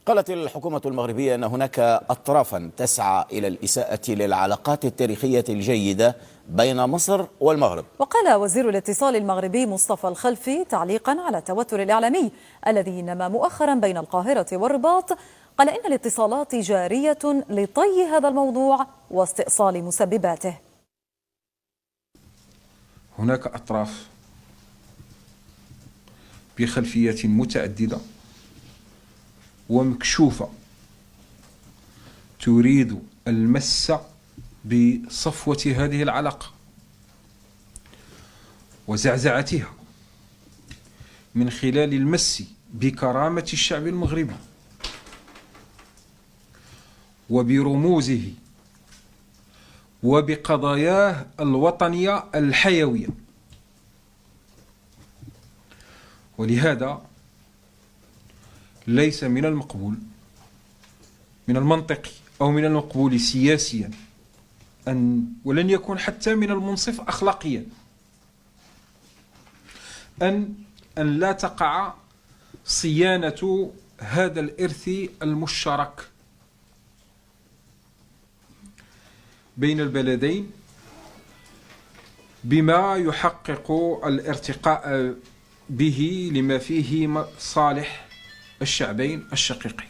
قالت الحكومة المغربية أن هناك أطرافا تسعى إلى الإساءة للعلاقات التاريخية الجيدة بين مصر والمغرب. وقال وزير الاتصال المغربي مصطفى الخلفي تعليقا على التوتر الإعلامي الذي نما مؤخرا بين القاهرة والرباط، قال إن الاتصالات جارية لطي هذا الموضوع واستئصال مسبباته. هناك أطراف بخلفيات متعددة ومكشوفة تريد المس بصفوة هذه العلاقة وزعزعتها من خلال المس بكرامة الشعب المغربي وبرموزه وبقضاياه الوطنية الحيوية. ولهذا ليس من المقبول، من المنطقي أو من المقبول سياسيا ولن يكون حتى من المنصف أخلاقيا أن لا تقع صيانة هذا الإرث المشترك بين البلدين بما يحقق الارتقاء به لما فيه صالح الشعبين الشقيقين.